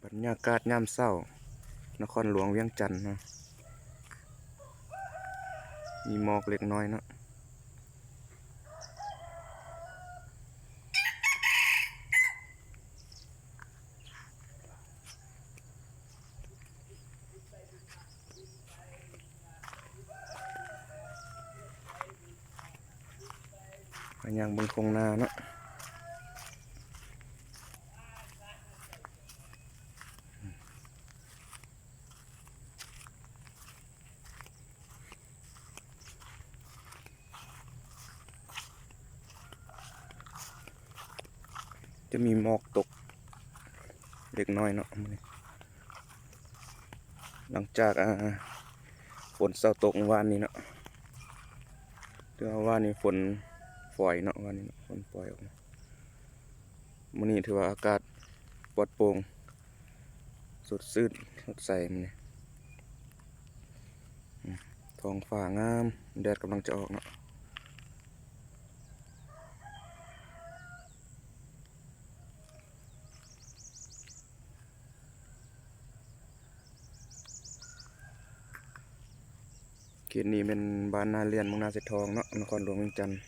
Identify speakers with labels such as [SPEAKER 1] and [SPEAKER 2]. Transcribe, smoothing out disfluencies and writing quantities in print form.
[SPEAKER 1] บรรยากาศยามเช้านครหลวงเวียงจันทน์เนาะมีหมอกเล็กน้อยเนาะอย่างบนคงนาเนาะจะมีหมอกตกเล็กน้อยเนาะหลังจากฝนเศร้าตกเมื่อวานนี้เนาะเมื่อวานนี้ฝนฝอยเนาะวันนี้เนาะฝนปล่อยออกมามื้อนี้ถือว่าอากาศปลอดโปร่งสดชื่นสดใสมื้อนี้ท้องฟ้างามแดดกำลังจะออกเนาะเขตนี้เป็นบ้านนาเรียนเมืองนาเสทองเนาะนครหลวงเวียงจันทน์